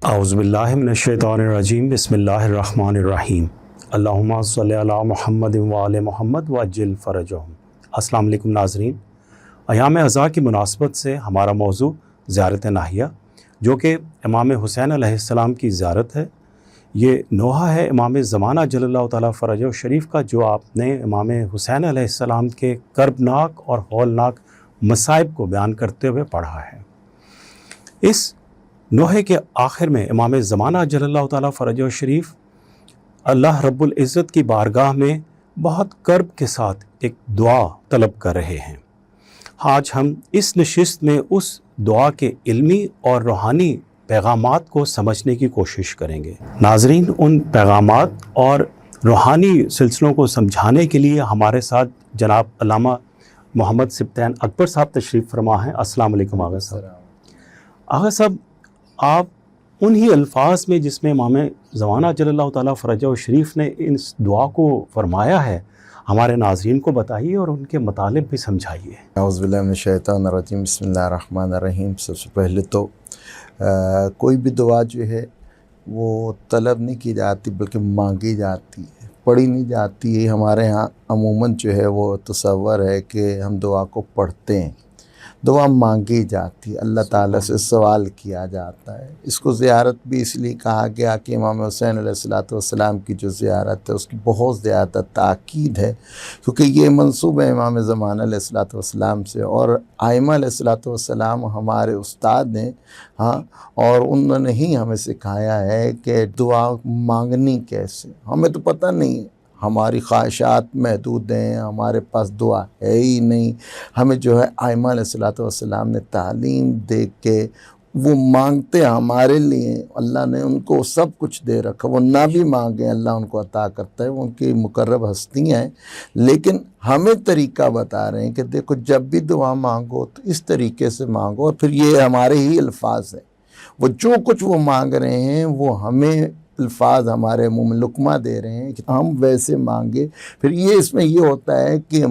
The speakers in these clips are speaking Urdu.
اعوذ باللہ من الشیطان الرجیم بسم اللہ الرحمن الرحیم اللہم صلی علی محمد وآل محمد وعجل فرجہم۔ السلام علیکم ناظرین، ایام عزا کی مناسبت سے ہمارا موضوع زیارت ناہیہ، جو کہ امام حسین علیہ السلام کی زیارت ہے۔ یہ نوحہ ہے امام زمانہ جل اللہ تعالیٰ فرجہ شریف کا، جو آپ نے امام حسین علیہ السلام کے کربناک اور ہولناک مصائب کو بیان کرتے ہوئے پڑھا ہے۔ اس نوحے کے آخر میں امام زمانہ جل اللہ تعالیٰ فرجہ شریف اللہ رب العزت کی بارگاہ میں بہت کرب کے ساتھ ایک دعا طلب کر رہے ہیں۔ آج ہم اس نشست میں اس دعا کے علمی اور روحانی پیغامات کو سمجھنے کی کوشش کریں گے۔ ناظرین، ان پیغامات اور روحانی سلسلوں کو سمجھانے کے لیے ہمارے ساتھ جناب علامہ محمد سبطین اکبر صاحب تشریف فرما ہیں۔ السلام علیکم آغا صاحب۔ آغا صاحب، آپ انہی الفاظ میں جس میں امام زمانہ جل اللہ تعالیٰ فرجہ شریف نے اس دعا کو فرمایا ہے، ہمارے ناظرین کو بتائیے اور ان کے مطالب بھی سمجھائیے۔ اعوذ باللہ من الشیطان الرجیم، بسم اللہ الرحمن الرحیم۔ سب سے پہلے تو کوئی بھی دعا جو ہے وہ طلب نہیں کی جاتی بلکہ مانگی جاتی ہے، پڑھی نہیں جاتی ہے۔ ہمارے ہاں عموماً جو ہے وہ تصور ہے کہ ہم دعا کو پڑھتے ہیں، دعا مانگی جاتی ہے، اللہ تعالیٰ سے سوال کیا جاتا ہے۔ اس کو زیارت بھی اس لیے کہا گیا کہ امام حسین علیہ السلام کی جو زیارت ہے اس کی بہت زیادہ تاکید ہے، کیونکہ یہ منسوب ہے امام زمانہ علیہ السلام سے، اور ائمہ علیہ السلام ہمارے استاد ہیں، اور انہوں نے ہی ہمیں سکھایا ہے کہ دعا مانگنی کیسے۔ ہمیں تو پتہ نہیں ہے، ہماری خواہشات محدود ہیں، ہمارے پاس دعا ہے ہی نہیں۔ ہمیں جو ہے ائمہ علیہ السلام نے تعلیم دے کے وہ مانگتے ہمارے لیے، اللہ نے ان کو سب کچھ دے رکھا، وہ نہ بھی مانگیں اللہ ان کو عطا کرتا ہے، وہ ان کی مقرب ہستیاں ہیں۔ لیکن ہمیں طریقہ بتا رہے ہیں کہ دیکھو، جب بھی دعا مانگو تو اس طریقے سے مانگو، اور پھر یہ ہمارے ہی الفاظ ہیں، وہ جو کچھ وہ مانگ رہے ہیں وہ ہمیں الفاظ ہمارے منہ میں لقمہ دے رہے ہیں کہ ہم ویسے مانگے۔ پھر یہ اس میں یہ ہوتا ہے کہ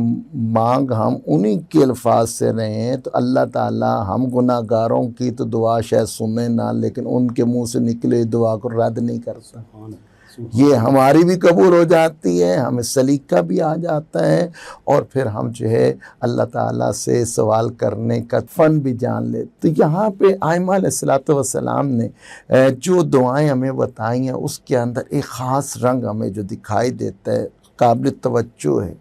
مانگ ہم انہی کے الفاظ سے رہے ہیں، تو اللہ تعالیٰ ہم گناہ گاروں کی تو دعا شاید سنے نہ، لیکن ان کے منہ سے نکلے دعا کو رد نہیں کرتا۔ یہ ہماری بھی قبول ہو جاتی ہے، ہمیں سلیقہ بھی آ جاتا ہے، اور پھر ہم جو ہے اللہ تعالیٰ سے سوال کرنے کا فن بھی جان لیتے۔ تو یہاں پہ ائمہ علیہ السلام نے جو دعائیں ہمیں بتائی ہیں، اس کے اندر ایک خاص رنگ ہمیں جو دکھائی دیتا ہے، قابل توجہ ہے۔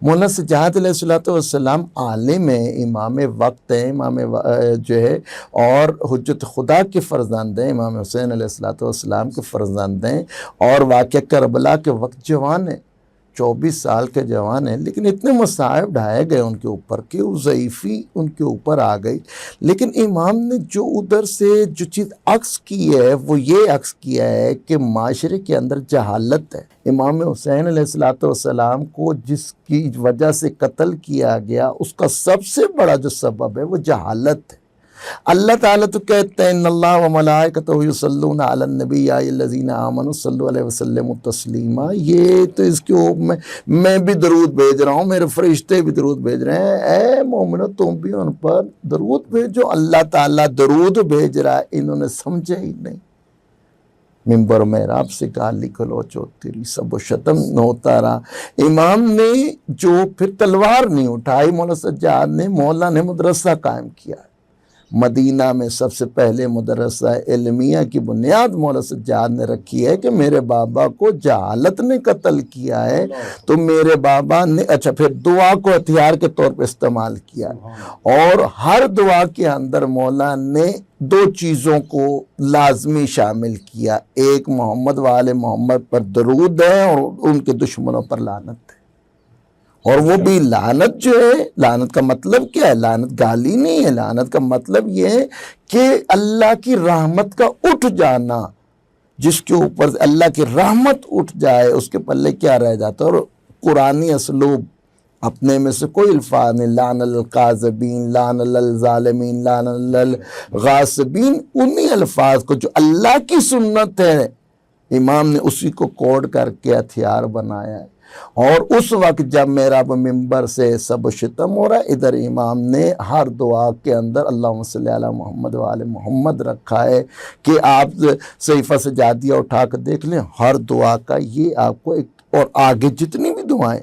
مولانا سجاد علیہ السلام عالم ہیں، امام وقت ہیں، امام جو ہے اور حجت خدا کے فرزند ہیں، امام حسین علیہ السلام کے فرزند ہیں، اور واقعہ کربلا کے وقت جوان ہیں، 24 سال کے جوان ہیں، لیکن اتنے مصائب ڈھائے گئے ان کے اوپر کہ وہ ضعیفی ان کے اوپر آ گئی۔ لیکن امام نے جو ادھر سے جو چیز عکس کی ہے وہ یہ عکس کیا ہے کہ معاشرے کے اندر جہالت ہے۔ امام حسین علیہ السلام کو جس کی وجہ سے قتل کیا گیا، اس کا سب سے بڑا جو سبب ہے وہ جہالت ہے۔ اللہ تعالیٰ تو کہتے ہیں ان اللہ و ملائکتہ یصلون علی النبی یا ایھا الذین آمنوا صلوا علیہ وسلم تسلیما۔ یہ تو اس کے اوپر میں بھی درود بھیج رہا ہوں، میرے فرشتے بھی درود بھیج رہے ہیں، اے مومنو تم بھی ان پر درود بھیجو۔ اللہ تعالیٰ درود بھیج رہا ہے، انہوں نے سمجھا ہی نہیں۔ ممبر محراب سے گالی گلوچ ہوتی رہی، سب و شتم ہوتا رہا۔ امام نے جو پھر تلوار نہیں اٹھائی، مولانا سجاد نے، مولا نے مدرسہ قائم کیا۔ مدینہ میں سب سے پہلے مدرسہ علمیہ کی بنیاد مولانا سجاد نے رکھی ہے کہ میرے بابا کو جہالت نے قتل کیا ہے، تو میرے بابا نے پھر دعا کو ہتھیار کے طور پر استعمال کیا، اور ہر دعا کے اندر مولا نے 2 چیزوں کو لازمی شامل کیا، ایک محمد وآل محمد پر درود ہے، اور ان کے دشمنوں پر لعنت ہے۔ اور وہ بھی لعنت جو ہے، لعنت کا مطلب کیا ہے؟ لعنت گالی نہیں ہے، لعنت کا مطلب یہ ہے کہ اللہ کی رحمت کا اٹھ جانا، جس کے اوپر اللہ کی رحمت اٹھ جائے اس کے پلے کیا رہ جاتا ہے۔ اور قرآنی اسلوب اپنے میں سے کوئی الفاظ نہیں، لعن القاذبین، لعن الظالمین، لعن الغاصبین، انہی الفاظ کو جو اللہ کی سنت ہے، امام نے اسی کو کوڈ کر کے ہتھیار بنایا ہے۔ اور اس وقت جب میرا وہ ممبر سے سب و شتم ہو رہا ہے، ادھر امام نے ہر دعا کے اندر اللہم صلی علی محمد و آل محمد رکھا ہے کہ آپ صحیفہ سجادیہ اٹھا کر دیکھ لیں، ہر دعا کا یہ آپ کو ایک، اور آگے جتنی بھی دعائیں،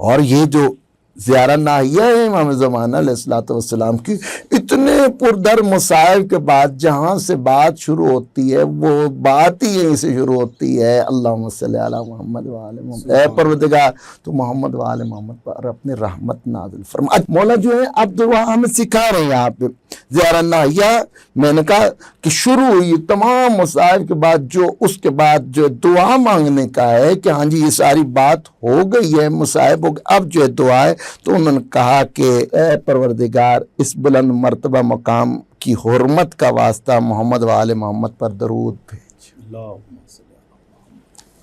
اور یہ جو زیارہ ناہیہ ہے امام زمانہ علیہ السلام کی، اتنے پردر مصائب کے بعد جہاں سے بات شروع ہوتی ہے وہ بات ہی یہیں سے شروع ہوتی ہے، اللہم صلی علی محمد و آل محمد، اے پروردگار تو محمد و آل محمد پر اپنی رحمت نازل فرما۔ مولا جو ہے اب دعا ہمیں سکھا رہے ہیں یہاں پہ زیارہ ناہیہ، میں نے کہا کہ شروع ہوئی تمام مصائب کے بعد، جو اس کے بعد جو دعا مانگنے کا ہے کہ ہاں جی یہ ساری بات ہو گئی ہے، مصائب ہو گئے، اب جو ہے دعا ہے، تو انہوں نے کہا کہ اے پروردگار اس بلند مرتبہ مقام کی حرمت کا واسطہ محمد و آل محمد پر درود بھیج۔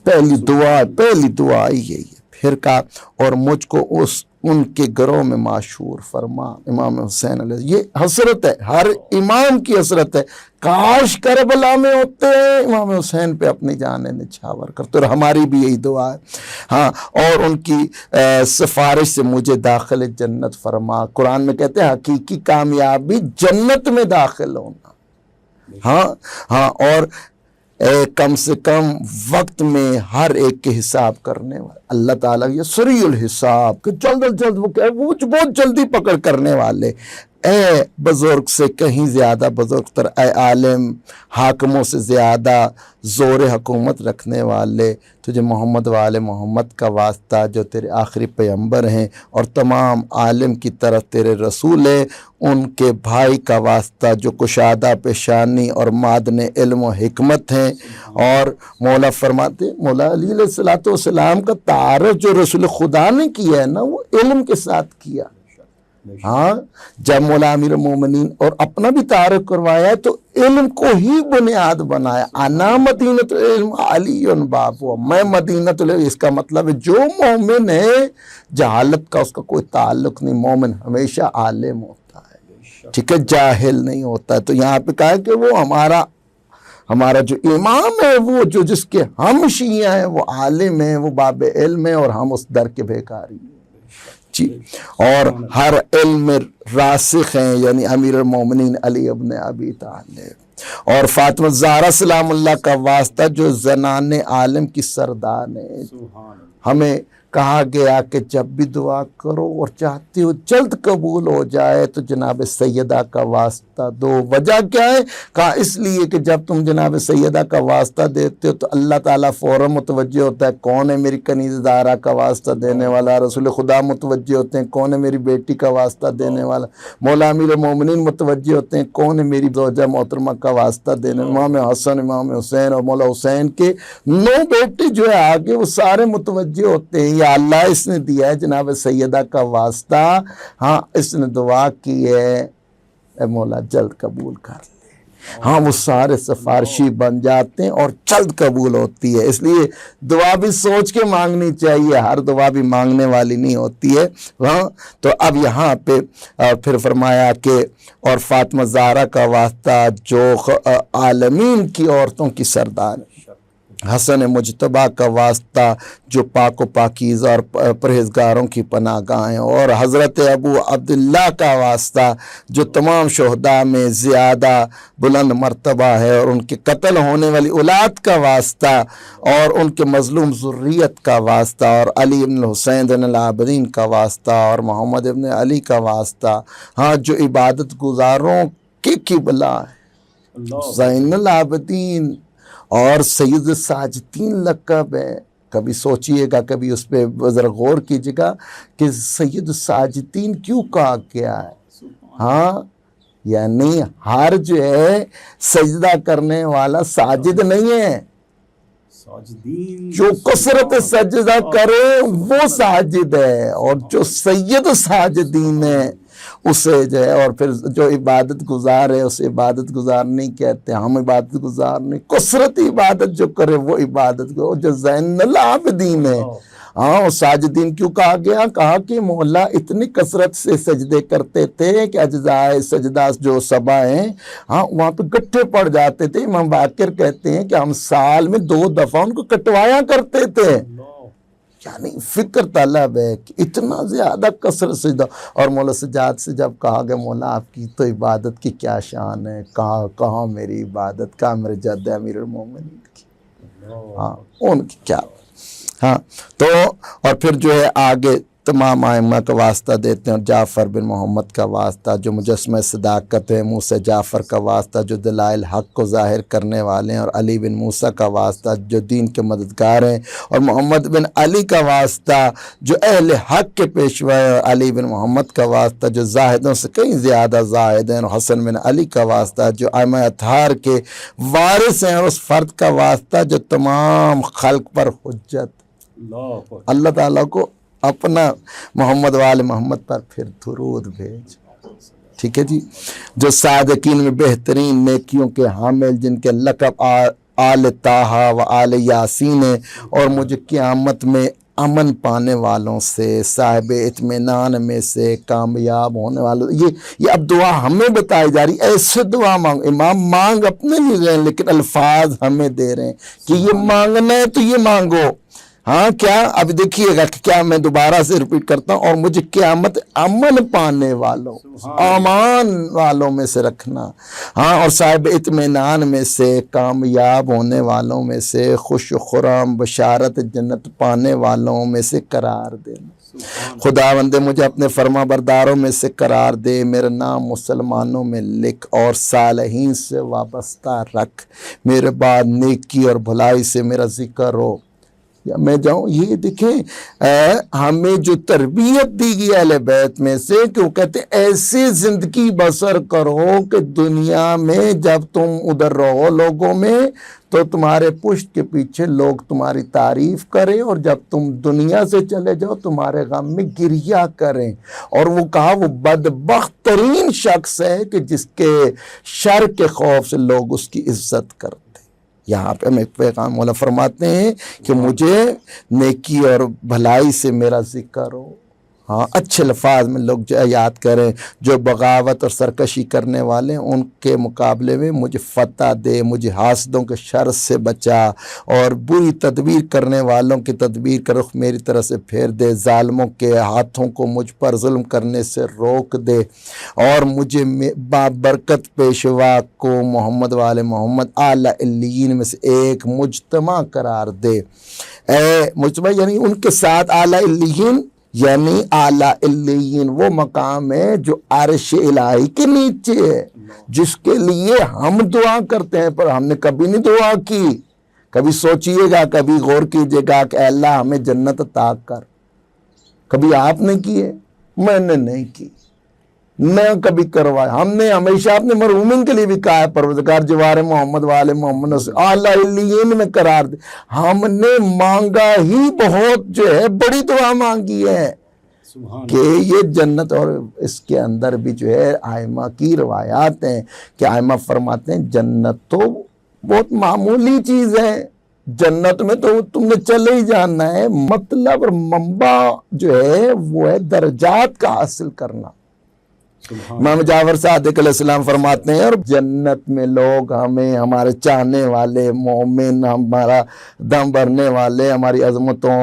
پہلی دعا یہی ہے۔ پھر کہا اور مجھ کو ان کے گھروں میں معشور فرما، امام حسین علیہ، یہ حسرت ہے، ہر امام کی حسرت ہے، کاش کربلا میں ہوتے ہیں، امام حسین پہ اپنی جانیں نچھاور کرتے، اور ہماری بھی یہی دعا ہے۔ ہاں، اور ان کی سفارش سے مجھے داخل جنت فرما۔ قرآن میں کہتے ہیں حقیقی کامیابی جنت میں داخل ہونا۔ ہاں، اور کم سے کم وقت میں ہر ایک کے حساب کرنے والے اللہ تعالیٰ، یہ سریع الحساب، کہ جلد وہ بہت جلدی پکڑ کرنے والے، اے بزرگ سے کہیں زیادہ بزرگ تر، اے عالم حاکموں سے زیادہ زور حکومت رکھنے والے، تجھے محمد و آل محمد کا واسطہ جو تیرے آخری پیغمبر ہیں اور تمام عالم کی طرف تیرے رسول ہیں، ان کے بھائی کا واسطہ جو کشادہ پیشانی اور معدن علم و حکمت ہیں۔ اور مولا فرماتے، مولا علی علیہ السلام کا تعارف جو رسول خدا نے کیا ہے نا، وہ علم کے ساتھ کیا۔ ہاں، جب مولا امیر المومنین اور اپنا بھی تعارف کروایا ہے تو علم کو ہی بنیاد بنایا، انا مدینۃ العلم علی بابو، میں مدینۃ العلم، اس کا مطلب ہے جو مومن ہے جہالت کا اس کا کوئی تعلق نہیں، مومن ہمیشہ عالم ہوتا ہے، ٹھیک ہے، جاہل نہیں ہوتا ہے۔ تو یہاں پہ کہا کہ وہ ہمارا جو امام ہے، وہ جو جس کے ہم شیعہ ہیں، وہ عالم ہیں، وہ باب علم ہے، اور ہم اس در کے بھیکاری ہیں جی، اور ہر علم راسخ ہیں، یعنی امیر المومنین علی ابن ابی طالب، اور فاطمہ زہرا سلام اللہ کا واسطہ جو زنان عالم کی سردار ہے۔ ہمیں کہا گیا کہ جب بھی دعا کرو اور چاہتے ہو جلد قبول ہو جائے تو جناب سیدہ کا واسطہ دو۔ وجہ کیا ہے؟ کہا اس لیے کہ جب تم جناب سیدہ کا واسطہ دیتے ہو تو اللہ تعالیٰ فوراً متوجہ ہوتا ہے کون ہے میری کنیز زہرا کا واسطہ دینے والا، رسول خدا متوجہ ہوتے ہیں کون ہے میری بیٹی کا واسطہ دینے والا، مولا امیر المومنین متوجہ ہوتے ہیں کون ہے میری زوجہ محترمہ کا واسطہ دینے، امام حسن، امام حسین اور مولا حسین کے 9 بیٹے جو ہے آگے، وہ سارے متوجہ ہوتے ہیں یا اللہ اس نے دیا ہے جناب سیدہ کا واسطہ، ہاں اس نے دعا کی ہے، اے مولا جلد قبول کر لے، ہاں وہ سارے سفارشی بن جاتے ہیں اور جلد قبول ہوتی ہے۔ اس لیے دعا بھی سوچ کے مانگنی چاہیے، ہر دعا بھی مانگنے والی نہیں ہوتی ہے۔ ہاں، تو اب یہاں پہ پھر فرمایا کہ اور فاطمہ زہرا کا واسطہ جو عالمین کی عورتوں کی سردار، حسن مجتبیٰ کا واسطہ جو پاک و پاکیزہ اور پرہیزگاروں کی پناہ گاہ ہیں، اور حضرت ابو عبداللہ کا واسطہ جو تمام شہداء میں زیادہ بلند مرتبہ ہے، اور ان کے قتل ہونے والی اولاد کا واسطہ، اور ان کے مظلوم ذریت کا واسطہ، اور علی ابن الحسین زین العابدین کا واسطہ، اور محمد ابن علی کا واسطہ، ہاں جو عبادت گزاروں کی قبلہ ہے، زین العابدین اور سید الساجدین لقب ہے۔ کبھی سوچئے گا، کبھی اس پہ ذرا غور کیجئے گا کہ سید الساجدین کیوں کہا گیا ہے؟ ہاں، یعنی ہر جو ہے سجدہ کرنے والا ساجد نہیں ہے، جو کثرت سجدہ کرے وہ ساجد ہے، اور جو سید ساجدین ہے اسے جو ہے، اور پھر جو عبادت گزار ہے اسے عبادت گزار نہیں کہتے، ہم عبادت گزار نہیں، کثرت عبادت جو کرے وہ عبادت کو، جو زین العابدین ہے۔ ہاں، ساجدین کیوں کہا گیا؟ کہا کہ مولا اتنی کثرت سے سجدے کرتے تھے کہ اجزائے سجدہ جو 7 ہیں، ہاں وہاں پہ گٹھے پڑ جاتے تھے۔ امام باقر کہتے ہیں کہ ہم سال میں 2 دفعہ ان کو کٹوایا کرتے تھے، یعنی فکر طلب ہے کہ اتنا زیادہ کثرت سجدہ. اور مولا سجاد سے جب کہا گیا مولا آپ کی تو عبادت کی کیا شان ہے، کہاں میری عبادت، کہاں میرے جد امیر المومنین کی، ہاں ان کی کیا. ہاں تو اور پھر جو ہے آگے تمام ائمہ کا واسطہ دیتے ہیں، اور جعفر بن محمد کا واسطہ جو مجسمہ صداقت ہے، موسیٰ جعفر کا واسطہ جو دلائل حق کو ظاہر کرنے والے ہیں، اور علی بن موسیٰ کا واسطہ جو دین کے مددگار ہیں، اور محمد بن علی کا واسطہ جو اہل حق کے پیشوا ہے، اور علی بن محمد کا واسطہ جو زاہدوں سے کہیں زیادہ زاہد ہیں، اور حسن بن علی کا واسطہ جو ائمہ اطہار کے وارث ہیں، اور اس فرد کا واسطہ جو تمام خلق پر حجت. اللہ تعالیٰ کو اپنا محمد وآل محمد پر پھر درود بھیج. ٹھیک ہے جی. جو صادقین میں بہترین نیکیوں کے حامل، جن کے لقب آل طٰہٰ و آل یاسین ہے، اور مجھے قیامت میں امن پانے والوں سے، صاحب اطمینان میں سے، کامیاب ہونے والوں. یہ اب دعا ہمیں بتائی جا رہی، ایسے دعا مانگ. امام مانگ اپنے نہیں رہے ہیں، لیکن الفاظ ہمیں دے رہے ہیں کہ یہ مانگنا ہے تو یہ مانگو. ہاں کیا اب دیکھیے گا کہ کیا میں دوبارہ سے ریپیٹ کرتا ہوں، اور مجھے قیامت امن پانے والوں، امان والوں میں سے رکھنا. ہاں اور صاحب اطمینان میں سے، کامیاب ہونے والوں میں سے، خوش و خرم بشارت جنت پانے والوں میں سے قرار دینا. خداوند مجھے اپنے فرما برداروں میں سے قرار دے، میرا نام مسلمانوں میں لکھ، اور صالحین سے وابستہ رکھ. میرے بعد نیکی اور بھلائی سے میرا ذکر ہو یا میں جاؤں. یہ دیکھیں ہمیں جو تربیت دی گئی اہل بیت میں سے، کہ وہ کہتے ہیں ایسی زندگی بسر کرو کہ دنیا میں جب تم ادھر رہو لوگوں میں تو تمہارے پشت کے پیچھے لوگ تمہاری تعریف کریں، اور جب تم دنیا سے چلے جاؤ تمہارے غم میں گریہ کریں. اور وہ کہا وہ بدبخت ترین شخص ہے کہ جس کے شر کے خوف سے لوگ اس کی عزت کرتے. یہاں پہ ہمیں پیغام مولا فرماتے ہیں کہ مجھے نیکی اور بھلائی سے میرا ذکر ہو. ہاں اچھے لفاظ میں لوگ جو یاد کریں، جو بغاوت اور سرکشی کرنے والے ہیں ان کے مقابلے میں مجھے فتح دے، مجھے حاسدوں کے شر سے بچا، اور بری تدبیر کرنے والوں کی تدبیر کا رخ میری طرف سے پھیر دے. ظالموں کے ہاتھوں کو مجھ پر ظلم کرنے سے روک دے، اور مجھے بابرکت پیشوا کو محمد والے محمد اعلیٰ علیین میں سے ایک مجتمع قرار دے. اے مجتمع یعنی ان کے ساتھ اعلیٰ علیین، یعنی اعلیٰ علیین وہ مقام ہے جو عرش الہی کے نیچے ہے، جس کے لیے ہم دعا کرتے ہیں، پر ہم نے کبھی نہیں دعا کی. کبھی سوچئے گا، کبھی غور کیجئے گا کہ اے اللہ ہمیں جنت عطا کر. کبھی آپ نے کی ہے؟ میں نے نہیں کی، نہ کبھی کروایا. ہم نے ہمیشہ اپنے مرحومین کے لیے بھی کہا ہے پروردگار جوار محمد والے محمد اعلیٰ علیین میں قرار دے. ہم نے مانگا ہی بہت جو ہے بڑی دعا مانگی ہے کہ یہ جنت. اور اس کے اندر بھی جو ہے ائمہ کی روایات ہیں کہ ائمہ فرماتے ہیں جنت تو بہت معمولی چیز ہے، جنت میں تو تم نے چلے ہی جانا ہے. مطلب اور منبع جو ہے وہ ہے درجات کا حاصل کرنا. امام جعفر صادق علیہ السلام فرماتے ہیں اور جنت میں لوگ ہمیں، ہمارے چاہنے والے مومن، ہمارا دم بھرنے والے، ہماری عظمتوں،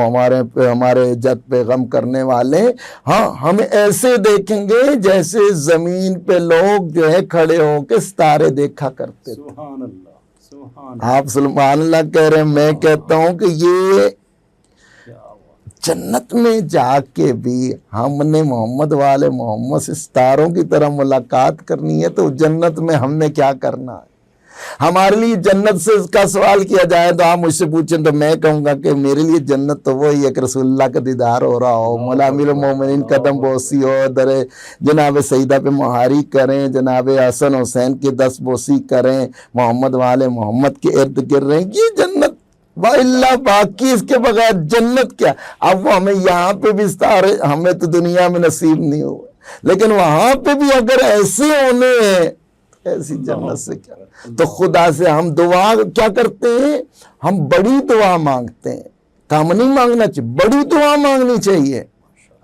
ہمارے جد پہ غم کرنے والے، ہاں ہمیں ایسے دیکھیں گے جیسے زمین پہ لوگ جو ہے کھڑے ہو کے ستارے دیکھا کرتے تھے. سبحان اللہ، سبحان آپ سبحان اللہ کہہ رہے ہیں، میں کہتا ہوں کہ یہ جنت میں جا کے بھی ہم نے محمد والے محمد سے ستاروں کی طرح ملاقات کرنی ہے، تو جنت میں ہم نے کیا کرنا ہے؟ ہمارے لیے جنت سے کا سوال کیا جائے تو آپ مجھ سے پوچھیں تو میں کہوں گا کہ میرے لیے جنت تو وہی ہے کہ رسول اللہ کا دیدار ہو رہا ہو، مولا امیر المومنین قدم بوسی ہو، در جناب سیدہ پہ مہاری کریں، جناب حسن حسین کی دست بوسی کریں، محمد والے محمد کے ارد گرد رہیں، یہ جنت. وَإِلَّا باقی اس کے بغیر جنت کیا؟ اب وہ ہمیں یہاں پہ بھی ستارے ہمیں تو دنیا میں نصیب نہیں ہوئے، لیکن وہاں پہ بھی اگر ایسے ہونے ہیں ایسی جنت سے کیا. تو خدا سے ہم دعا کیا کرتے ہیں؟ ہم بڑی دعا مانگتے ہیں. کم نہیں مانگنا چاہیے، بڑی دعا مانگنی چاہیے.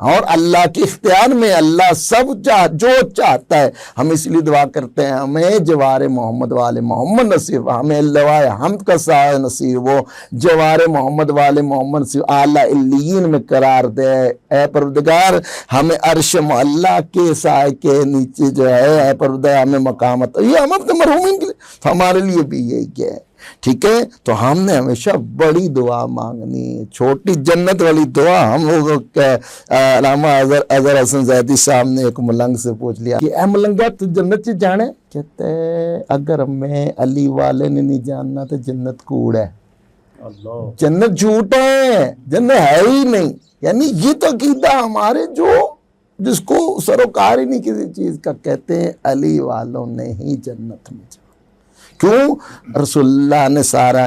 اور اللہ کے اختیار میں اللہ سب جو چاہتا ہے. ہم اس لیے دعا کرتے ہیں ہمیں جوار محمد والے محمد نصیب، ہمیں لوائے حمد کا سایہ نصیب ہو، جوار محمد والے محمد نصیب، اعلیٰ علیین میں قرار دے. اے پروردگار ہمیں عرش معلیٰ کے سائے کے نیچے جو ہے اے پروردگار ہمیں مقامت، یہ ہم اپنے مرحومین کے لیے، ہمارے لیے بھی یہی ہے. ٹھیک ہے، تو ہم نے ہمیشہ بڑی دعا مانگنی، چھوٹی جنت والی دعا. ہم لوگوں کے علامہ اظہر حسن زیدی صاحب نے ایک ملنگ سے پوچھ لیا کہ اے ملنگا تو جنت چ جانے؟ کہتے اگر میں علی والے نے نہیں جاننا تو جنت کوڑ ہے، جنت جھوٹ ہے، جنت ہے ہی نہیں. یعنی یہ تو عقیدہ ہمارے جس کو سروکار ہی نہیں کسی چیز کا، کہتے ہیں علی والوں نے ہی جنت میں جانا. کیوں؟ رسول اللہ نے سارا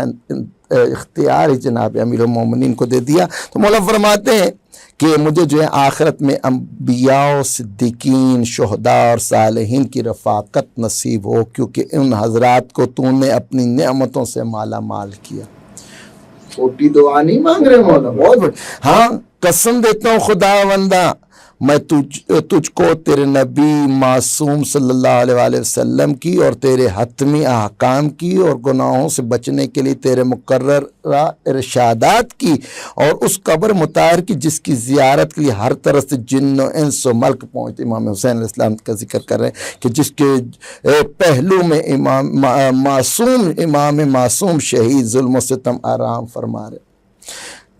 اختیار ہی جناب امیر المومنین کو دے دیا. تو مولا فرماتے ہیں کہ مجھے جو ہے آخرت میں انبیاء، صدیقین، شہداء اور صالحین کی رفاقت نصیب ہو، کیونکہ ان حضرات کو تو نے اپنی نعمتوں سے مالا مال کیا. چھوٹی دعا نہیں مانگ رہے مولا، بہت بڑی. ہاں قسم دیتا ہوں خدا بندہ، میں تجھ کو تیرے نبی معصوم صلی اللہ علیہ وآلہ وسلم کی اور تیرے حتمی احکام کی اور گناہوں سے بچنے کے لیے تیرے مقررہ ارشادات کی اور اس قبر مطہر کی جس کی زیارت کے لیے ہر طرح سے جن و انس و ملک پہنچتے. امام حسین علیہ السلام کا ذکر کر رہے ہیں کہ جس کے پہلو میں امام معصوم شہید ظلم و ستم آرام فرما رہے.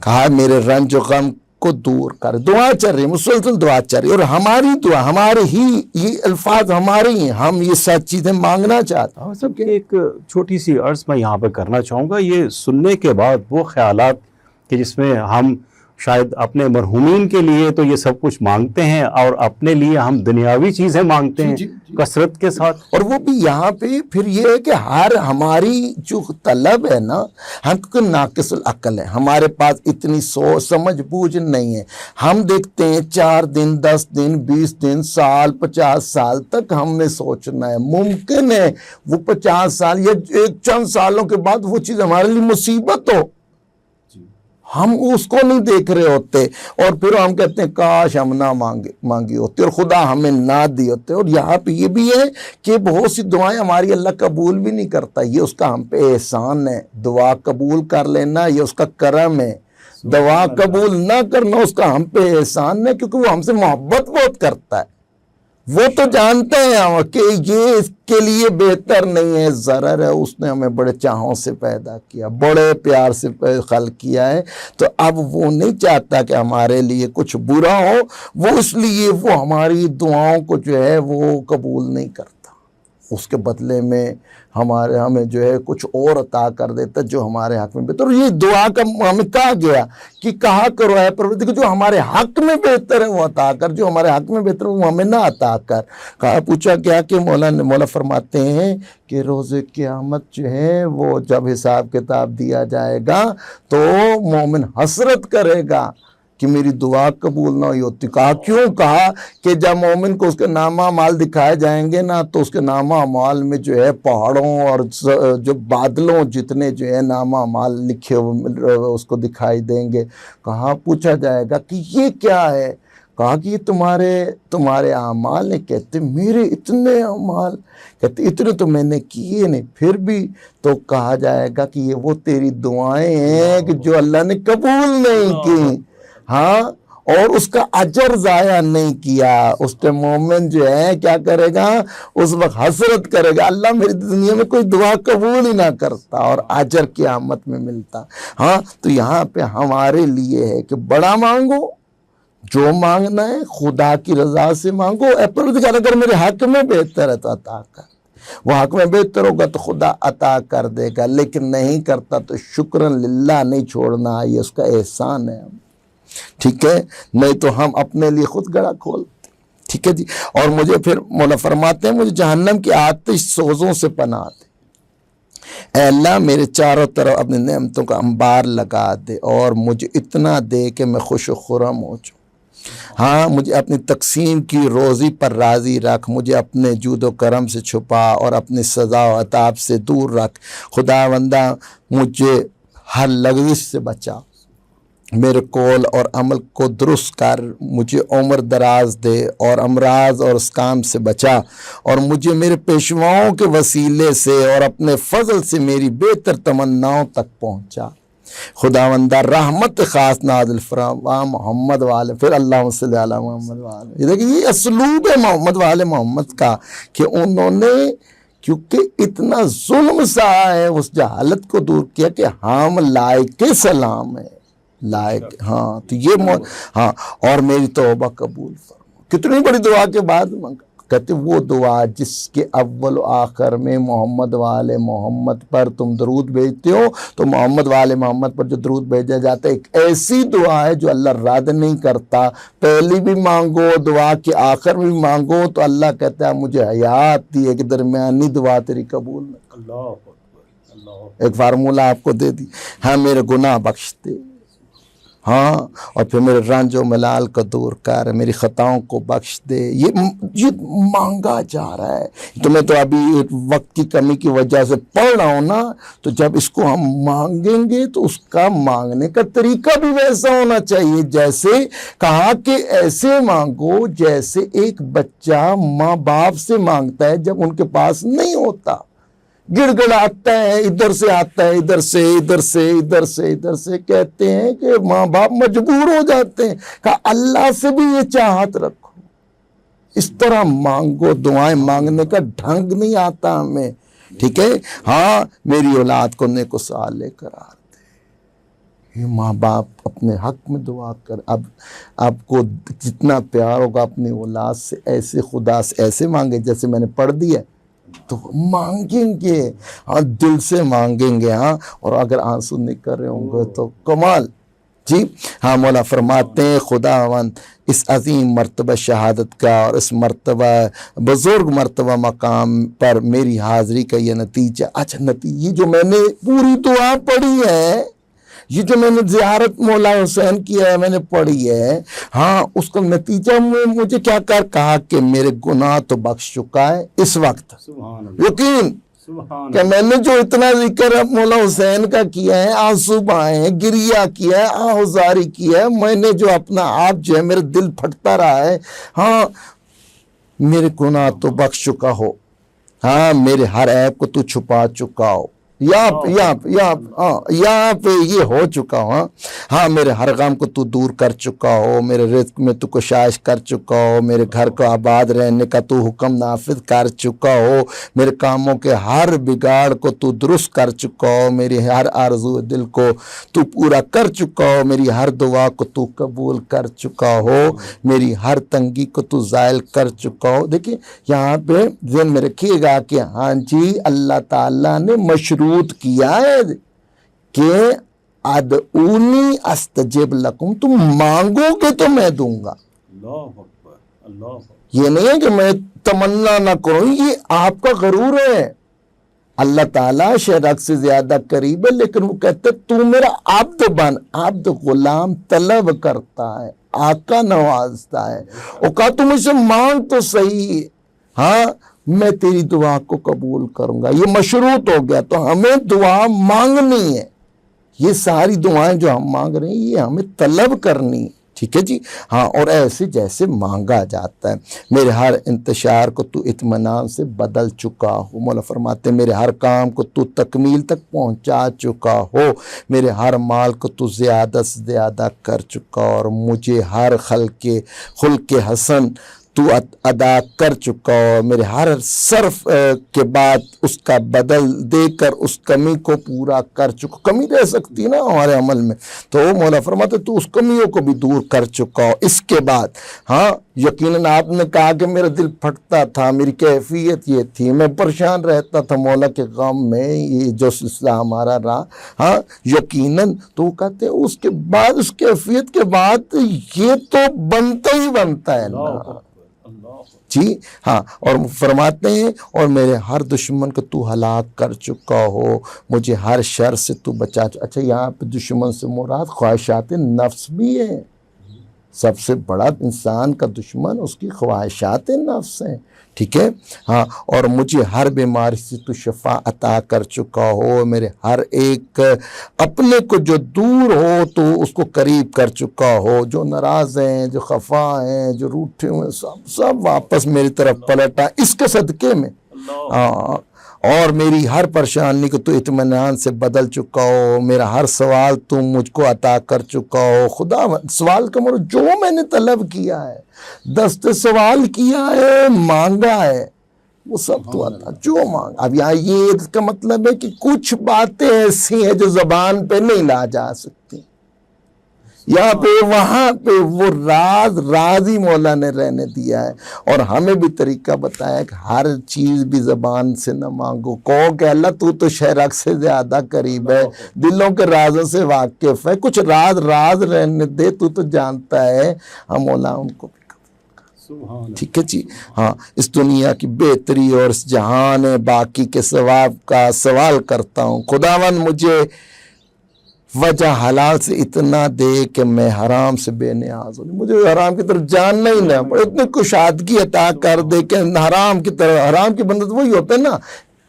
کہا میرے رنج و غم کو دور کر. دعا چل رہی، مسلسل دعا چل رہی، اور ہماری دعا ہمارے ہی یہ الفاظ ہمارے ہی، ہم یہ سب چیزیں مانگنا چاہتے ہیں. سب ایک چھوٹی سی عرض میں یہاں پہ کرنا چاہوں گا. یہ سننے کے بعد وہ خیالات کہ جس میں ہم شاید اپنے مرحومین کے لیے تو یہ سب کچھ مانگتے ہیں اور اپنے لیے ہم دنیاوی چیزیں مانگتے ہیں کثرت کے ساتھ. اور وہ بھی یہاں پہ پھر یہ ہے کہ ہماری جو طلب ہے نا، ہم کیونکہ ناقص العقل ہے، ہمارے پاس اتنی سوچ سمجھ بوجھ نہیں ہے. ہم دیکھتے ہیں 4 دن 10 دن 20 دن سال 50 سال تک ہم نے سوچنا ہے. ممکن ہے وہ 50 سال یا ایک چند سالوں کے بعد وہ چیز ہمارے لیے مصیبت ہو، ہم اس کو نہیں دیکھ رہے ہوتے، اور پھر ہم کہتے ہیں کاش ہم نہ مانگی ہوتی اور خدا ہمیں نہ دی ہوتے. اور یہاں پہ یہ بھی ہے کہ بہت سی دعائیں ہماری اللہ قبول بھی نہیں کرتا، یہ اس کا ہم پہ احسان ہے. دعا قبول کر لینا یہ اس کا کرم ہے، دعا قبول نہ کرنا اس کا ہم پہ احسان ہے، کیونکہ وہ ہم سے محبت بہت کرتا ہے. وہ تو جانتے ہیں کہ یہ اس کے لیے بہتر نہیں ہے، ضرر ہے. اس نے ہمیں بڑے چاہوں سے پیدا کیا، بڑے پیار سے خلق کیا ہے، تو اب وہ نہیں چاہتا کہ ہمارے لیے کچھ برا ہو. وہ اس لیے وہ ہماری دعاؤں کو جو ہے وہ قبول نہیں کرتا، اس کے بدلے میں ہمیں جو ہے کچھ اور عطا کر دیتا جو ہمارے حق میں بہتر. اور یہ دعا کا ہمیں کہا گیا کہ کہا کرو اے پروردگار جو ہمارے حق میں بہتر ہے وہ عطا کر، جو ہمارے حق میں بہتر ہے وہ ہمیں نہ عطا کر. کہا پوچھا کیا کہ مولا فرماتے ہیں کہ روز قیامت جو ہے وہ جب حساب کتاب دیا جائے گا تو مومن حسرت کرے گا کہ میری دعا قبول نہ ہوئی ہوتی. کہا کیوں؟ کہا کہ جب مومن کو اس کے نامہ اعمال دکھائے جائیں گے نا تو اس کے نامہ اعمال میں جو ہے پہاڑوں اور جو بادلوں جتنے جو ہے نامہ اعمال لکھے ہوئے اس کو دکھائی دیں گے. کہا پوچھا جائے گا کہ یہ کیا ہے؟ کہا کہ یہ تمہارے اعمال ہیں. کہتے میرے اتنے اعمال؟ کہتے اتنے تو میں نے کیے نہیں. پھر بھی تو کہا جائے گا کہ یہ وہ تیری دعائیں ہیں کہ جو اللہ نے قبول نہیں کی. ہاں، اور اس کا اجر ضائع نہیں کیا. اس کے مومن جو ہے کیا کرے گا؟ اس وقت حسرت کرے گا، اللہ میری دنیا میں کوئی دعا قبول ہی نہ کرتا اور اجر قیامت میں ملتا. ہاں، تو یہاں پہ ہمارے لیے ہے کہ بڑا مانگو، جو مانگنا ہے خدا کی رضا سے مانگو. اے پروردگار اگر میرے حق میں بہتر ہے تو عطا کر، وہ حق میں بہتر ہوگا تو خدا عطا کر دے گا، لیکن نہیں کرتا تو شکرن للہ نہیں چھوڑنا، یہ اس کا احسان ہے. ٹھیک ہے، نہیں تو ہم اپنے لیے خود گڑا کھولتے. ٹھیک ہے جی. اور مجھے پھر مولا فرماتے ہیں مجھے جہنم کی آتش سوزوں سے پناہ دے. اے اللہ میرے چاروں طرف اپنی نعمتوں کا انبار لگا دے اور مجھے اتنا دے کہ میں خوش و خرم ہو جاؤں. ہاں، مجھے اپنی تقسیم کی روزی پر راضی رکھ، مجھے اپنے جود و کرم سے چھپا اور اپنی سزا و عطاب سے دور رکھ. خدا بندہ مجھے ہر لغزش سے بچا. میرے قول اور عمل کو درست کر، مجھے عمر دراز دے اور امراض اور اسقام سے بچا، اور مجھے میرے پیشواؤں کے وسیلے سے اور اپنے فضل سے میری بہتر تمناؤں تک پہنچا۔ خداوندہ رحمت خاص نازل فرما محمد والے، پھر اللہم صلی علی محمد والے۔ یہ دیکھیں، یہ اسلوب ہے محمد والے محمد کا کہ انہوں نے کیونکہ اتنا ظلم سہا ہے اس جہالت کو دور کیا کہ ہم لائق سلام ہے، لائق، ہاں تو یہ ہاں، اور میری توبہ قبول فرما۔ کتنی بڑی دعا کے بعد کہتے وہ دعا جس کے اول و آخر میں محمد والے محمد پر تم درود بھیجتے ہو، تو محمد والے محمد پر جو درود بھیجا جاتا ہے ایک ایسی دعا ہے جو اللہ رد نہیں کرتا۔ پہلی بھی مانگو، دعا کے آخر میں بھی مانگو تو اللہ کہتا ہے مجھے حیات دی ہے کہ درمیانی دعا تیری قبول نہ کر۔ اللہ اکبر، اللہ ایک فارمولہ آپ کو دے دی، ہاں میرے گناہ بخش دے، ہاں، اور پھر میرے رنج و ملال کو دور کر، میری خطاؤں کو بخش دے۔ یہ مانگا جا رہا ہے۔ تو میں تو ابھی وقت کی کمی کی وجہ سے پڑھ رہا ہوں نا، تو جب اس کو ہم مانگیں گے تو اس کا مانگنے کا طریقہ بھی ویسا ہونا چاہیے، جیسے کہا کہ ایسے مانگو جیسے ایک بچہ ماں باپ سے مانگتا ہے جب ان کے پاس نہیں ہوتا، گڑ گڑاتا ہے، ادھر سے آتا ہے، ادھر سے ادھر سے ادھر سے ادھر سے، کہتے ہیں کہ ماں باپ مجبور ہو جاتے ہیں۔ کہا اللہ سے بھی یہ چاہت رکھو، اس طرح مانگو۔ دعائیں مانگنے کا ڈھنگ نہیں آتا ہمیں، ٹھیک ہے؟ ہاں، میری اولاد کو نیک و صالح قرار دے۔ یہ ماں باپ اپنے حق میں دعا کر۔ اب آپ کو جتنا پیار ہوگا اپنی اولاد سے، ایسے خدا سے ایسے مانگے جیسے میں نے پڑھ دیا، تو مانگیں گے، ہاں دل سے مانگیں گے، ہاں، اور اگر آنسو نکل رہے ہوں گے تو کمال۔ جی ہاں، مولا فرماتے ہیں خداوند اس عظیم مرتبہ شہادت کا اور اس مرتبہ بزرگ مرتبہ مقام پر میری حاضری کا یہ نتیجہ، اچھا نتیجہ جو میں نے پوری دعا پڑھی ہے، یہ جو میں نے زیارت مولا حسین کی ہے میں نے پڑھی ہے، ہاں اس کا نتیجہ مجھے کیا کہا کہ میرے گناہ تو بخش چکا ہے اس وقت۔ سبحان اللہ، یقین سبحان کہ میں نے جو اتنا ذکر مولا حسین کا کیا ہے، آنسو بہائے، گریہ کیا ہے، آہوزاری کیا ہے، میں نے جو اپنا آپ جو ہے میرے دل پھٹتا رہا ہے، ہاں میرے گناہ تو بخش چکا ہو، ہاں میرے ہر عیب کو تو چھپا چکا ہو، یہاں پہ یہ ہو چکا ہو، ہاں میرے ہر غم کو تو دور کر چکا ہو، میرے رزق میں تو کوشش کر چکا ہو، میرے گھر کو آباد رہنے کا تو حکم نافذ کر چکا ہو، میرے کاموں کے ہر بگاڑ کو تو درست کر چکا ہو، میری ہر آرزو دل کو تو پورا کر چکا ہو، میری ہر دعا کو تو قبول کر چکا ہو، میری ہر تنگی کو تو زائل کر چکا ہو۔ دیکھیں یہاں پہ ذہن میں رکھیے گا کہ ہاں جی اللہ تعالیٰ نے مشروط کیا ہے کہ ادعونی استجب لکم، تم مانگو گے تو میں دوں گا۔ اللہ اکبر، اللہ اکبر۔ یہ نہیں ہے کہ میں تمنا نہ کروں، یہ آپ کا غرور ہے۔ اللہ تعالیٰ شرک سے زیادہ قریب ہے، لیکن وہ کہتے تو میرا عبد بن، عبد غلام طلب کرتا ہے، آقا نوازتا ہے۔ وہ کہا تم اسے مانگ تو صحیح، ہاں میں تیری دعا کو قبول کروں گا۔ یہ مشروط ہو گیا، تو ہمیں دعا مانگنی ہے۔ یہ ساری دعائیں جو ہم مانگ رہے ہیں یہ ہمیں طلب کرنی ہے، ٹھیک ہے جی ہاں، اور ایسے جیسے مانگا جاتا ہے۔ میرے ہر انتشار کو تو اطمینان سے بدل چکا ہو، مولا فرماتے ہیں میرے ہر کام کو تو تکمیل تک پہنچا چکا ہو، میرے ہر مال کو تو زیادہ سے زیادہ کر چکا ہو، اور مجھے ہر خلق حسن تو ادا کر چکا ہو، میرے ہر صرف کے بعد اس کا بدل دے کر اس کمی کو پورا کر چکا۔ کمی رہ سکتی ہے نا ہمارے عمل میں، تو مولا فرماتے تو اس کمیوں کو بھی دور کر چکا ہو۔ اس کے بعد ہاں یقیناً آپ نے کہا کہ میرا دل پھٹتا تھا، میری کیفیت یہ تھی، میں پریشان رہتا تھا مولا کے غم میں، یہ جو سلسلہ ہمارا رہا، ہاں یقیناً تو کہتے ہیں اس کے بعد اس کیفیت کے بعد یہ تو بنتا ہی بنتا ہے نا جی ہاں، اور فرماتے ہیں اور میرے ہر دشمن کو تو ہلاک کر چکا ہو، مجھے ہر شر سے تو بچا اچھا یہاں پہ دشمن سے مراد خواہشات نفس بھی ہے، سب سے بڑا انسان کا دشمن اس کی خواہشات نفس ہیں، ٹھیک ہے ہاں، اور مجھے ہر بیماری سے تو شفا عطا کر چکا ہو، میرے ہر ایک اپنے کو جو دور ہو تو اس کو قریب کر چکا ہو، جو ناراض ہیں، جو خفا ہیں، جو روٹھے ہوئے سب واپس میری طرف پلٹا اس کے صدقے میں، اور میری ہر پریشانی کو تو اطمینان سے بدل چکا ہو، میرا ہر سوال تو مجھ کو عطا کر چکا ہو خدا۔ سوال کا مراد جو میں نے طلب کیا ہے، دست سوال کیا ہے، مانگا ہے، وہ سب تو عطا جو مانگا۔ اب یہاں یہ اس کا مطلب ہے کہ کچھ باتیں ایسی ہیں جو زبان پہ نہیں لا جا سکتی، یہاں پہ وہاں پہ وہ راز ہی مولا نے رہنے دیا ہے، اور ہمیں بھی طریقہ بتایا کہ ہر چیز بھی زبان سے نہ مانگو، کہو کہ اللہ تو شہرک سے زیادہ قریب ہے، دلوں کے رازوں سے واقف ہے، کچھ راز رہنے دے، تو جانتا ہے، ہم مولا ان کو بھی، ٹھیک ہے جی ہاں۔ اس دنیا کی بہتری اور اس جہان باقی کے ثواب کا سوال کرتا ہوں، خداوند مجھے وجہ حلال سے اتنا دے کہ میں حرام سے بے نیاز ہوں، مجھے حرام کی طرف جاننا ہی نہ پڑے، اتنی کشادگی عطا کر دے کہ حرام کی طرف، حرام کی بندت وہی ہوتا ہے نا،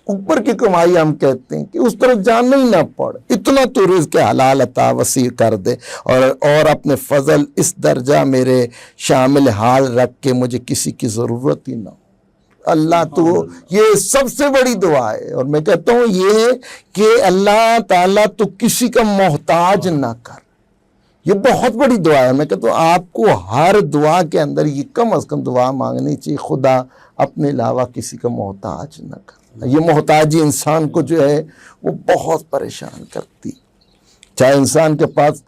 اوپر کی کمائی ہم کہتے ہیں کہ اس طرف جاننا ہی نہ پڑے، اتنا تو رزق حلال عطا وسیع کر دے، اور اپنے فضل اس درجہ میرے شامل حال رکھ کے مجھے کسی کی ضرورت ہی نہ ہو۔ اللہ تو یہ سب سے بڑی دعا ہے، اور میں کہتا ہوں یہ کہ اللہ تعالیٰ تو کسی کا محتاج نہ کر، یہ بہت بڑی دعا ہے۔ میں کہتا ہوں آپ کو ہر دعا کے اندر یہ کم از کم دعا مانگنی چاہیے، خدا اپنے علاوہ کسی کا محتاج نہ کر۔ یہ محتاجی انسان کو جو ہے وہ بہت پریشان کرتی، چاہے انسان کے پاس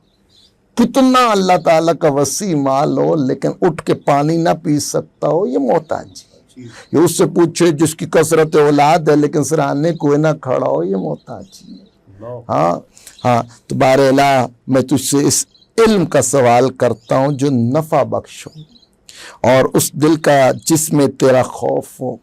کتنا اللہ تعالیٰ کا وسیع مال ہو لیکن اٹھ کے پانی نہ پی سکتا ہو، یہ محتاجی۔ یہ اس سے پوچھے جس کی کثرت اولاد ہے لیکن سراہنے کوئی نہ کھڑا ہو، یہ محتاجی ہے۔ ہاں تو بار الہ میں تجھ سے اس علم کا سوال کرتا ہوں جو نفع بخش ہو، اور اس دل کا جس میں تیرا خوف ہو،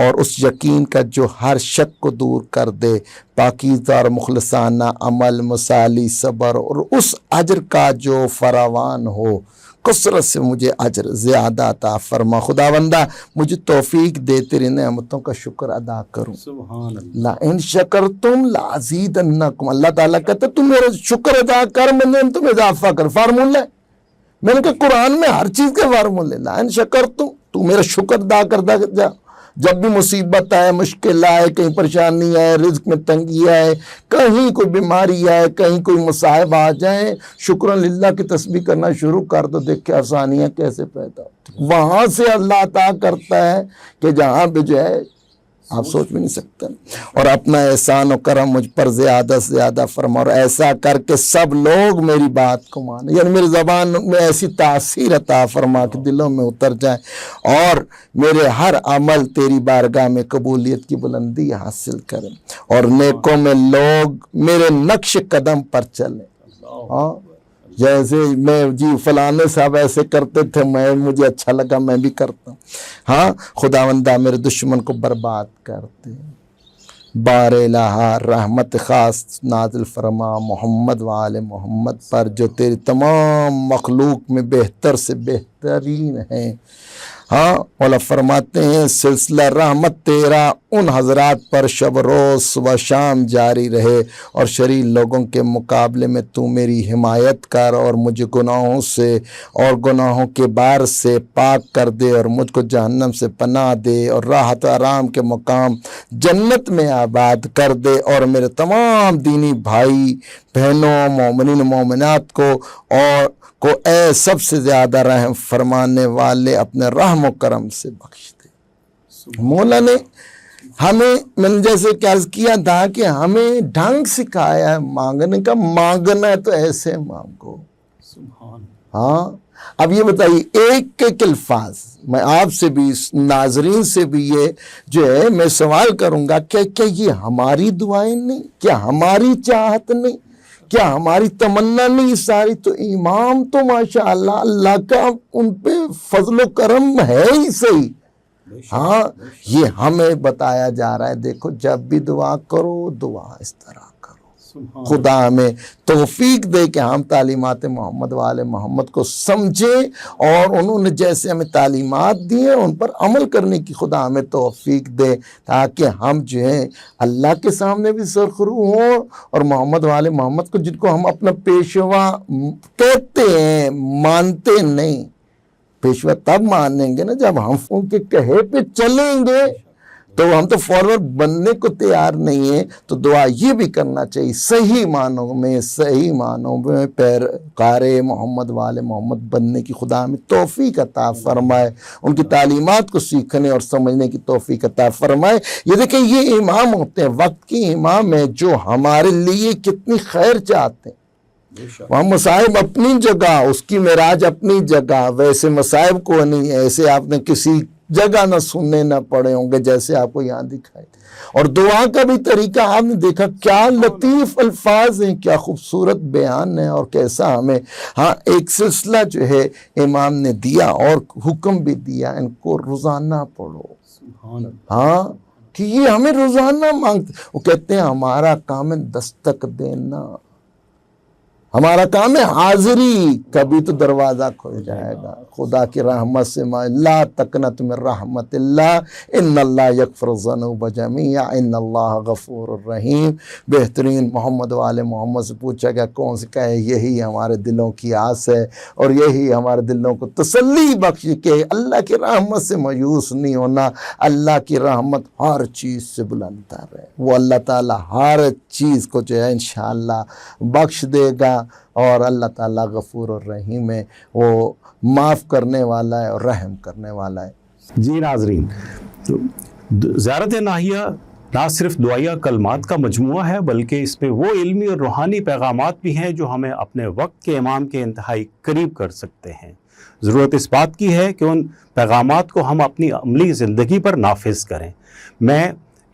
اور اس یقین کا جو ہر شک کو دور کر دے، پاکیزہ اور مخلصانہ عمل، مثالی صبر، اور اس اجر کا جو فراوان ہو، کثرت سے مجھے اجر زیادہ عطا فرما۔ خداوندہ مجھے توفیق دے تیری نعمتوں کا شکر ادا کروں۔ سبحان اللہ۔ لَإِن شَكَرْتُمْ لَأَزِيدَنَّكُمْ، اللہ تعالیٰ کہتا ہے تم میرا شکر ادا کر، میں نے تم اضافہ کر، فارمولہ ہے۔ میں نے کہا قرآن میں ہر چیز کے فارمولے، لَإِن شَكَرْتُمْ، تو میرا شکر ادا کرتا جا، جب بھی مصیبت آئے، مشکل آئے، کہیں پریشانی آئے، رزق میں تنگی آئے، کہیں کوئی بیماری آئے، کہیں کوئی مصائب آ جائیں، شکر للہ کی تسبیح کرنا شروع کر دو، دیکھ کے آسانیاں کیسے پیدا ہوتی۔ وہاں سے اللہ عطا کرتا ہے کہ جہاں پہ جو ہے آپ سوچ بھی نہیں سکتے، اور اپنا احسان و کرم مجھ پر زیادہ سے زیادہ فرما، اور ایسا کر کے سب لوگ میری بات کو مانے، یعنی میری زبان میں ایسی تاثیر عطا فرما کہ دلوں میں اتر جائے، اور میرے ہر عمل تیری بارگاہ میں قبولیت کی بلندی حاصل کریں، اور نیکوں میں لوگ میرے نقش قدم پر چلیں۔ ہاں جیسے میں جی فلانے صاحب ایسے کرتے تھے، مجھے اچھا لگا میں بھی کرتا ہوں۔ ہاں خداوندہ میرے دشمن کو برباد کرتے، بار الہ رحمت خاص نازل فرما محمد وآل محمد پر جو تیری تمام مخلوق میں بہتر سے بہترین ہیں۔ ہاں مولا فرماتے ہیں سلسلہ رحمت تیرا ان حضرات پر شب روز صبح شام جاری رہے، اور شریر لوگوں کے مقابلے میں تو میری حمایت کر، اور مجھے گناہوں سے اور گناہوں کے بار سے پاک کر دے، اور مجھ کو جہنم سے پناہ دے، اور راحت آرام کے مقام جنت میں آباد کر دے، اور میرے تمام دینی بھائی بہنوں مومنین مومنات کو اے سب سے زیادہ رحم فرمانے والے اپنے رحم و کرم سے بخش دے۔ مولا نے ہمیں، میں نے جیسے عرض کیا تھا کہ ہمیں ڈھنگ سکھایا ہے مانگنے کا، مانگنا ہے تو ایسے مانگو۔ ہاں اب یہ بتائیے ایک ایک الفاظ میں آپ سے بھی ناظرین سے بھی یہ جو ہے میں سوال کروں گا کہ کیا یہ ہماری دعائیں نہیں، کیا ہماری چاہت نہیں، کیا ہماری تمنا نہیں ساری؟ تو امام تو ماشاءاللہ اللہ کا ان پہ فضل و کرم ہے ہی صحیح۔ ہاں یہ ہمیں بتایا جا رہا ہے، دیکھو جب بھی دعا کرو دعا اس طرح کرو، خدا ہمیں توفیق دے کہ ہم تعلیمات محمد والے محمد کو سمجھیں اور انہوں نے جیسے ہمیں تعلیمات دی ہیں ان پر عمل کرنے کی خدا ہمیں توفیق دے، تاکہ ہم جو ہیں اللہ کے سامنے بھی سرخرو ہوں، اور محمد والے محمد کو جن کو ہم اپنا پیشوا کہتے ہیں مانتے نہیں، پیشوا تب مانیں گے نا جب ہم ان کے کہے پہ چلیں گے، تو ہم تو فارورڈ بننے کو تیار نہیں ہیں۔ تو دعا یہ بھی کرنا چاہیے صحیح معنوں میں پیروکار محمد والے محمد بننے کی خدا ہمیں توفیق عطا فرمائے، ان کی تعلیمات کو سیکھنے اور سمجھنے کی توفیق عطا فرمائے۔ یہ دیکھیں یہ امام ہوتے ہیں، وقت کی امام ہیں جو ہمارے لیے کتنی خیر چاہتے ہیں۔ وہاں مصائب اپنی جگہ، اس کی معراج اپنی جگہ، ویسے مصائب کو نہیں ایسے آپ نے کسی جگہ نہ سننے نہ پڑے ہوں گے جیسے آپ کو یہاں دکھائے۔ اور دعا کا بھی طریقہ آپ نے دیکھا، کیا لطیف الفاظ ہیں، کیا خوبصورت بیان ہے، اور کیسا ہمیں ایک سلسلہ جو ہے امام نے دیا اور حکم بھی دیا، ان کو روزانہ پڑھو۔ کہ یہ ہمیں روزانہ مانگتے، وہ کہتے ہیں ہمارا کام ہے دستک دینا، ہمارا کام ہے حاضری، کبھی تو دروازہ کھل جائے گا۔ خدا کی رحمت سے لا تقنط من رحمت اللہ ان اللہ یغفر الذنوب جميعا ان اللہ غفور الرحیم۔ بہترین محمد والے محمد سے پوچھا گیا کون سے، کہے یہی ہمارے دلوں کی آس ہے اور یہی ہمارے دلوں کو تسلی بخش کہ اللہ کی رحمت سے مایوس نہیں ہونا۔ اللہ کی رحمت ہر چیز سے بلند تر ہے، وہ اللہ تعالیٰ ہر چیز کو جو ہے انشاءاللہ بخش دے گا، اور اللہ تعالیٰ غفور الرحیم ہے، وہ معاف کرنے والا ہے اور رحم کرنے والا ہے۔ جی ناظرین، زیارت ناہیہ نہ صرف دعائیہ کلمات کا مجموعہ ہے بلکہ اس میں وہ علمی اور روحانی پیغامات بھی ہیں جو ہمیں اپنے وقت کے امام کے انتہائی قریب کر سکتے ہیں۔ ضرورت اس بات کی ہے کہ ان پیغامات کو ہم اپنی عملی زندگی پر نافذ کریں۔ میں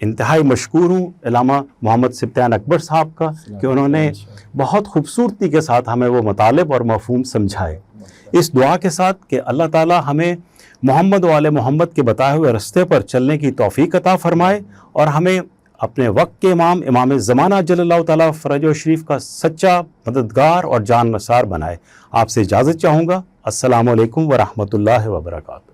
انتہائی مشکور ہوں علامہ محمد سبطان اکبر صاحب کا کہ انہوں نے بہت خوبصورتی کے ساتھ ہمیں وہ مطالب اور مفہوم سمجھائے۔ اس دعا کے ساتھ کہ اللہ تعالیٰ ہمیں محمد والے محمد کے بتائے ہوئے رستے پر چلنے کی توفیق عطا فرمائے اور ہمیں اپنے وقت کے امام زمانہ جل اللہ تعالیٰ فرجہ شریف کا سچا مددگار اور جان نثار بنائے۔ آپ سے اجازت چاہوں گا۔ السلام علیکم ورحمۃ اللہ وبرکاتہ۔